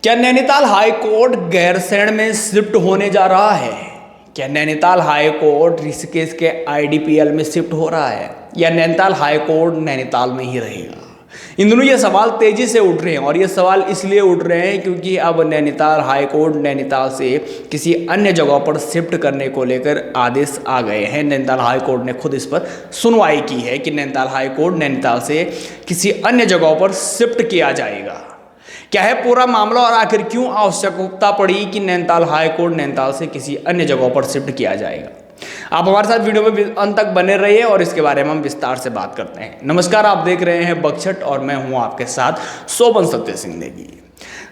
क्या Nainital high court Gairsain में shift होने जा रहा है? क्या नैनीताल हाई कोर्ट ऋषिकेश के आईडीपीएल में शिफ्ट हो रहा है या नैनीताल हाई कोर्ट नैनीताल में ही रहेगा? इन दोनों ये सवाल तेजी से उठ रहे हैं और ये सवाल इसलिए उठ रहे हैं क्योंकि अब नैनीताल हाई कोर्ट नैनीताल से किसी अन्य जगह पर शिफ्ट करने को लेकर आदेश आ गए हैं। नैनीताल हाई कोर्ट ने खुद इस पर सुनवाई की है कि नैनीताल हाई कोर्ट नैनीताल से किसी अन्य जगह पर शिफ्ट किया जाएगा। क्या है पूरा मामला और आखिर क्यों आवश्यकता पड़ी कि नैनीताल हाई कोर्ट नैनीताल से किसी अन्य जगह पर शिफ्ट किया जाएगा? आप हमारे साथ वीडियो में अंत तक बने रहिए और इसके बारे में हम विस्तार से बात करते हैं। नमस्कार, आप देख रहे हैं बगछट और मैं हूं आपके साथ शोभन सत्य सिंह नेगी।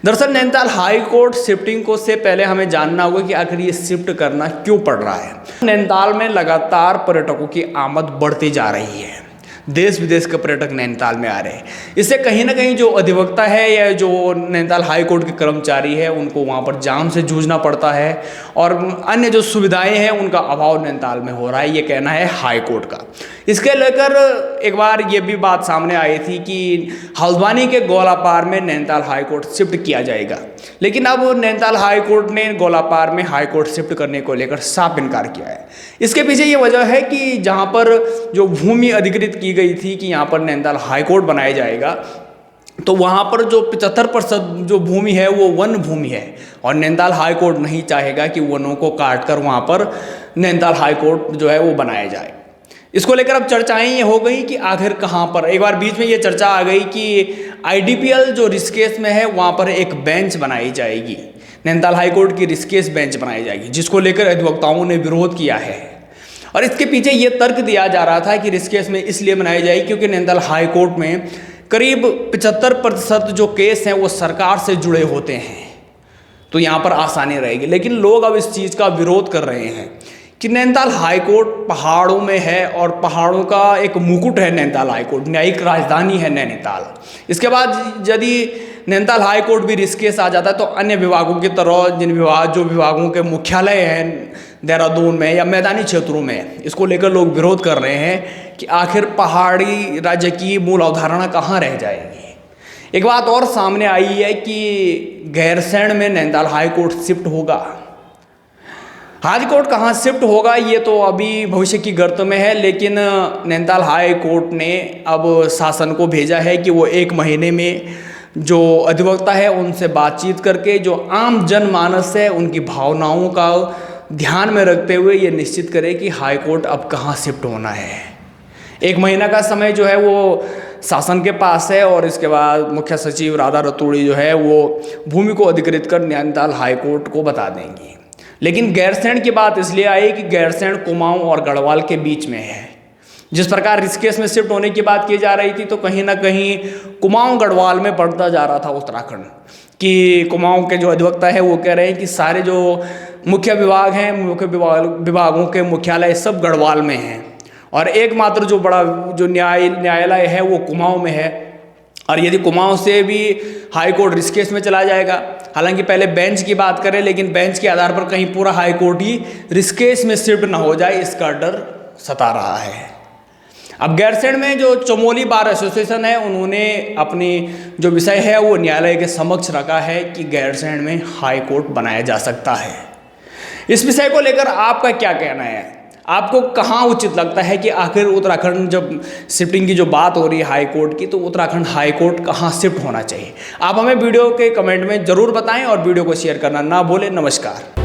दरअसल नैनीताल हाई कोर्ट शिफ्टिंग को से पहले हमें जानना होगा कि आखिर ये शिफ्ट करना क्यों पड़ रहा है। नैनीताल में लगातार पर्यटकों की आमद बढ़ती जा रही है। देश विदेश के पर्यटक नैनीताल में आ रहे हैं। इससे कहीं ना कहीं जो अधिवक्ता है या जो नैनीताल हाई कोर्ट के कर्मचारी है उनको वहाँ पर जाम से जूझना पड़ता है और अन्य जो सुविधाएं हैं उनका अभाव नैनीताल में हो रहा है, ये कहना है हाई कोर्ट का। इसके लेकर एक बार ये भी बात सामने आई थी कि हल्द्वानी के गोलापार में नैनीताल हाई कोर्ट शिफ्ट किया जाएगा, लेकिन अब नैनीताल हाई कोर्ट ने गोलापार में हाई कोर्ट शिफ्ट करने को लेकर साफ इनकार किया है। इसके पीछे ये वजह है कि जहाँ पर जो भूमि अधिकृत की गई थी कि यहाँ पर नैनीताल हाई कोर्ट बनाया जाएगा, तो वहाँ पर जो 75% जो भूमि है वो वन भूमि है और नैनीताल हाई कोर्ट नहीं चाहेगा कि वनों को काट कर वहाँ पर नैनीताल हाई कोर्ट जो है वो बनाया जाए। इसको लेकर अब चर्चाएं ये हो गई कि आखिर कहाँ पर, एक बार बीच में ये चर्चा आ गई कि आईडीपीएल जो ऋषिकेश में है वहाँ पर एक बेंच बनाई जाएगी, नैनीताल हाई कोर्ट की ऋषिकेश बेंच बनाई जाएगी, जिसको लेकर अधिवक्ताओं ने विरोध किया है। और इसके पीछे ये तर्क दिया जा रहा था कि ऋषिकेश में इसलिए बनाई जाएगी क्योंकि नैनीताल हाई कोर्ट में करीब 75% जो केस हैं वो सरकार से जुड़े होते हैं, तो यहाँ पर आसानी रहेगी। लेकिन लोग अब इस चीज़ का विरोध कर रहे हैं कि नैनीताल हाई कोर्ट पहाड़ों में है और पहाड़ों का एक मुकुट है नैनीताल हाई कोर्ट, न्यायिक राजधानी है नैनीताल। इसके बाद यदि नैनीताल हाई कोर्ट भी ऋषिकेश आ जाता है तो अन्य विभागों की तरह जो विभागों के मुख्यालय हैं देहरादून में या मैदानी क्षेत्रों में, इसको लेकर लोग विरोध कर रहे हैं कि आखिर पहाड़ी राज्य की मूल अवधारणा कहाँ रह जाएगी। एक बात और सामने आई है कि गैरसैंण में नैनीताल हाई कोर्ट शिफ्ट होगा। हाई कोर्ट कहाँ शिफ्ट होगा ये तो अभी भविष्य की गर्त में है, लेकिन नैनीताल हाई कोर्ट ने अब शासन को भेजा है कि वो 1 महीने में जो अधिवक्ता है उनसे बातचीत करके जो आम जनमानस है उनकी भावनाओं का ध्यान में रखते हुए ये निश्चित करे कि हाई कोर्ट अब कहाँ शिफ्ट होना है। 1 महीना का समय जो है वो शासन के पास है और इसके बाद मुख्य सचिव राधा रतूड़ी जो है वो भूमि को अधिकृत कर नैनीताल हाई कोर्ट को बता देंगी। लेकिन गैरसैंण की बात इसलिए आई कि गैरसैंण कुमाऊं और गढ़वाल के बीच में है। जिस प्रकार ऋषिकेश में शिफ्ट होने की बात की जा रही थी तो कहीं ना कहीं कुमाऊं गढ़वाल में बढ़ता जा रहा था उत्तराखंड कि कुमाऊं के जो अधिवक्ता है वो कह रहे हैं कि सारे जो मुख्य विभाग हैं, मुख्य विभागों के मुख्यालय सब गढ़वाल में हैं और एकमात्र जो बड़ा जो न्यायालय है वो कुमाऊं में है। और यदि कुमाऊं से भी हाई कोर्ट ऋषिकेश में चला जाएगा, हालांकि पहले बेंच की बात करें, लेकिन बेंच के आधार पर कहीं पूरा हाई कोर्ट ही ऋषिकेश में शिफ्ट ना हो जाए, इसका डर सता रहा है। अब गैरसैंण में जो चमोली बार एसोसिएशन है उन्होंने अपनी जो विषय है वो न्यायालय के समक्ष रखा है कि गैरसैंण में हाई कोर्ट बनाया जा सकता है। इस विषय को लेकर आपका क्या कहना है? आपको कहाँ उचित लगता है कि आखिर उत्तराखंड जब शिफ्टिंग की जो बात हो रही है हाई कोर्ट की, तो उत्तराखंड हाई कोर्ट कहाँ शिफ्ट होना चाहिए? आप हमें वीडियो के कमेंट में ज़रूर बताएं और वीडियो को शेयर करना ना भूलें। नमस्कार।